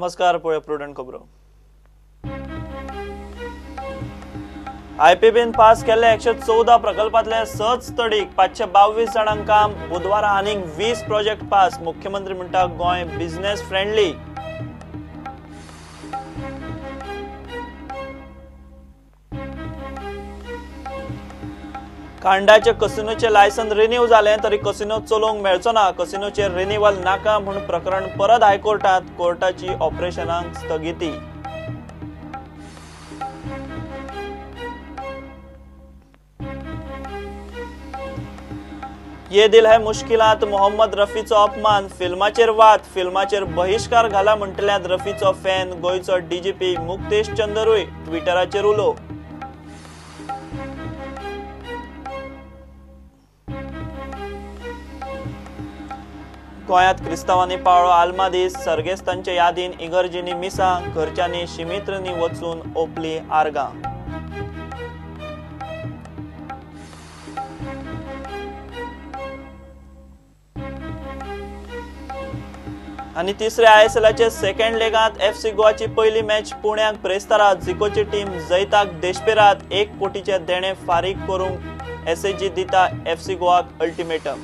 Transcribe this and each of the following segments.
नमस्कार. पळय प्रुडंट खबरो. आयपीबीन पास केल्ले 114 प्रकल्पातले सहज तडीक 522 जाणांक काम. बुधवारा आनीक 20 प्रोजेक्ट पास. मुख्यमंत्री म्हणटा Goa business friendly. कांडाचे कसिनोचे licence renew जाले तरी कसिनो चलोवंक मेळचो ना. कसिनोचेर रिन्यूवल नाका म्हूण प्रकरण परत हायकोर्टात. कोर्टाची ऑपरेशनांक स्थगिती. ये दिल है मुश्किलात. मोहम्मद रफीचो अपमान. फिल्माचेर वाद. फिल्माचेर बहिष्कार घाला म्हणटल्यात रफीचो फॅन. गोंयचो डीजीपी मुक्तेश चंदरूय ट्विटराचेर उलो. गोंयांत क्रिस्तांवांनी पाळ्ळो आल्मा दीस. सर्गेस्तांचे यादीन इगर्जींनी मिसां. घरच्यांनी शिमित्रनी वचून ओपली आर्गां. आनी तिसऱ्या आयएसएलाचे सेकंड लेगांत एफसी गोवाची पहिली मॅच पुण्याक प्रेस्तारात. जिकोची टीम जैताक देशपेरात. 1 कोटीचे देणे फारीक करूंक एसएजी दिता एफसी गोवाक अल्टिमेटम.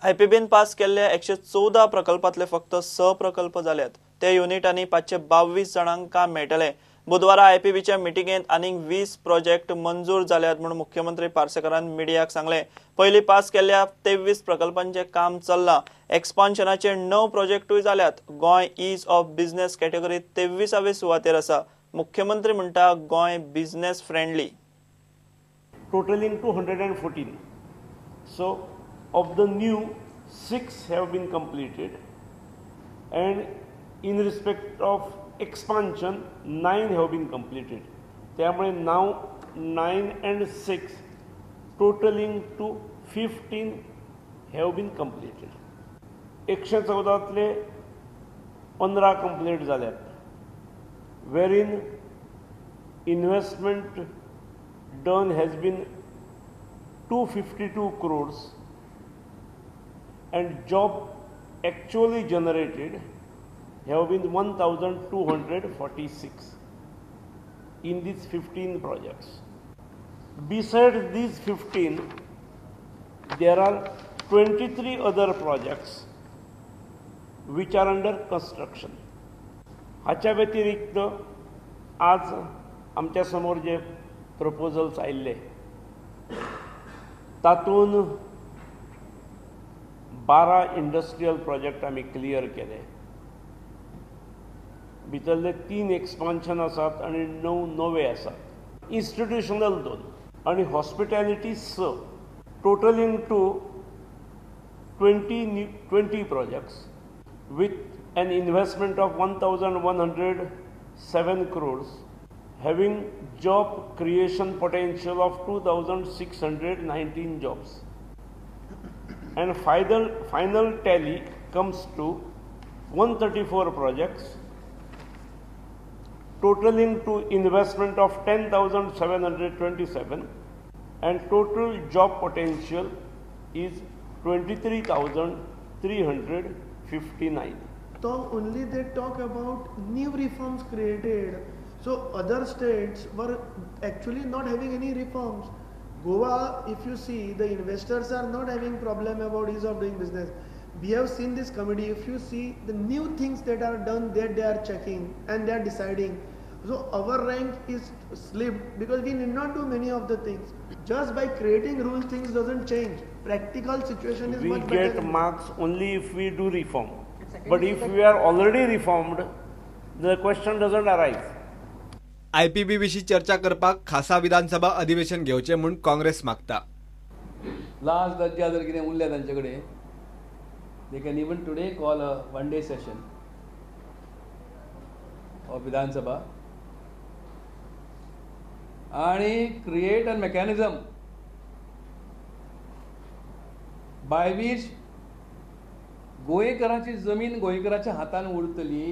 आयपीबीन पास केल्ले 114 प्रकल्पातले फक्त 6 प्रकल्प जाल्यात. ते युनिटांनी 522 जाणांक काम मेळटले. बुधवारा आयपीबीच्या मिटिंगेंत आनीक 20 प्रोजेक्ट मंजूर जाल्यात म्हूण मुख्यमंत्री पार्सेकरान मिडियाक सांगले. पयलीं पास केल्ल्या 23 प्रकल्पांचे काम चल्लां. एक्सपान्शनाचे 9 प्रोजेक्टूय जाल्यात. गोंय ईज ऑफ बिझनेस कॅटेगरीत 23वे सुवातेर आसा. मुख्यमंत्री म्हणटा Goa business friendly. Totaling 214. So, of the new, 6 have been completed, and in respect of expansion, 9 have been completed. त्यामुळे now 9 and 6, totaling to 15 have been completed. 114 15 complete झाल्यात, wherein investment done has been 252 crores and job actually generated have been 1246 in these 15 projects. Besides these 15, there are 23 other projects which are under construction. हाच्या व्यतिरिक्त आज आमच्या समोर जे proposals आयिल्ले तातून 12 industrial project आमी clear केले. भितरले 3 एक्सपान्शन आसात आनी 9 नवे आसात. इन्स्टिट्यूशनल 2 आनी hospitality 6, totalling to 20 projects with an investment of 1107 crores, having job creation potential of 2,619 jobs. And final tally comes to 134 projects, totaling to investment of 10,727, and total job potential is 23,359. So only they talk about new reforms created. So other states were actually not having any reforms. Goa, if you see, the investors are not having problem about ease of doing business. We have seen this committee. If you see the new things that are done, that they are checking and they are deciding. So our rank is slipped because we need not do many of the things. Just by creating rules, things doesn't change. Practical situation is much better. We get marks only if we do reform. But if we are already reformed, the question doesn't arise. IPB विशीं चर्चा करपाक खासा विधानसभा अधिवेशन घेवचें म्हूण काँग्रेस मागता. Last दर्जा जर कितें उरलें तांचे कडेन, they can even today call a 1 day session of Vidhan Sabha आणि create a mechanism by which गोंयकारांची जमीन गोंयकाराच्या हातान उरतली.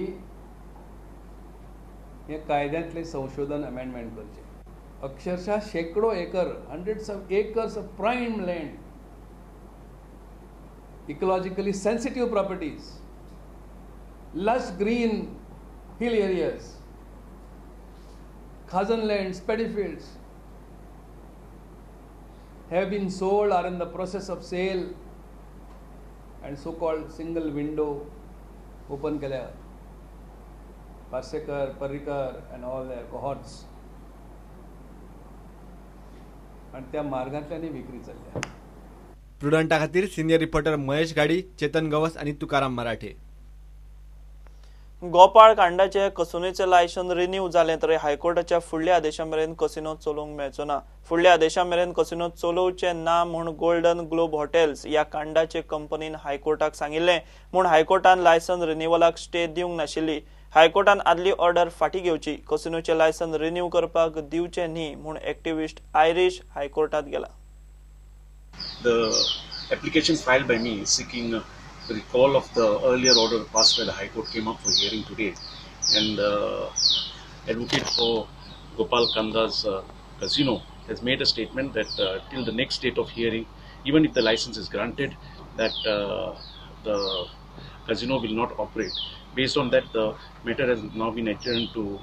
हे कायद्यांतले संशोधन अमेंडमेंट करचे. अक्षरशः शेकडो acre, hundreds of acres of prime land ecologically sensitive properties, lush green hill areas, khazan lands, paddy fields have been sold or in the process of sale, and so-called single window open keल्या Parsekar, Parrikar and all their cohorts, आणि त्या मार्गातल्याने विक्री चालल्या. प्रुडंटा खातीर senior reporter Mahesh गाडी, चेतन गवस आणि तुकाराम मराठे. Gopal कांडाचे कसिनोचे licence renew जाले तरी हायकोर्टाच्या फुडल्या आदेशा मेरेन कसिनो चलोवंक मेळचो ना. फुडल्या आदेशा मेरेन कसिनो चलोवचे ना म्हूण गोल्डन ग्लोब हॉटेल्स ह्या कांडाचे कंपनीन हायकोर्टाक सांगिल्ले. म्हूण हायकोर्टान लायसन रिन्युवलाक स्टे दिवंक नाशिल्ली. हायकोर्टान आदली ऑर्डर फाटी घेवची, कसिनोचे लायसन रिन्यू करपाक दिवचे न्ही म्हूण एक्टिविस्ट आयरिश हायकोर्टात गेला. The application filed by me seeking the recall of the earlier order passed by the High Court came up for hearing today, and advocate for Gopal Kanda's casino has made a statement that till the next date of hearing, even if the license is granted, that the casino will not operate. Based on that, the matter has now been adjourned to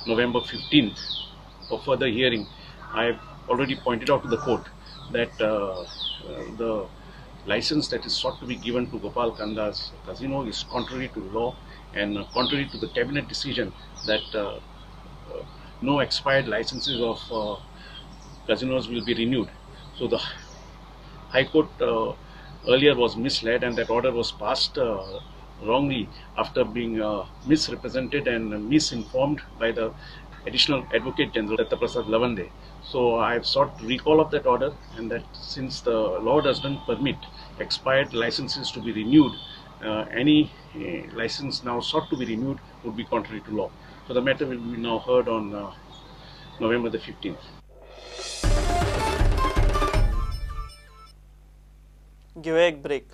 November 15th for further hearing. I have already pointed out to the court that the license that is sought to be given to Gopal Kanda's casino is contrary to law and contrary to the cabinet decision that no expired licenses of casinos will be renewed. So the High Court earlier was misled, and that order was passed wrongly after being misrepresented and misinformed by the Additional Advocate General Datta Prasad Lavande. So I have sought recall of that order, and that since the law does not permit expired licenses to be renewed, any license now sought to be renewed would be contrary to law. So the matter will be now heard on November the 15th. Give a break.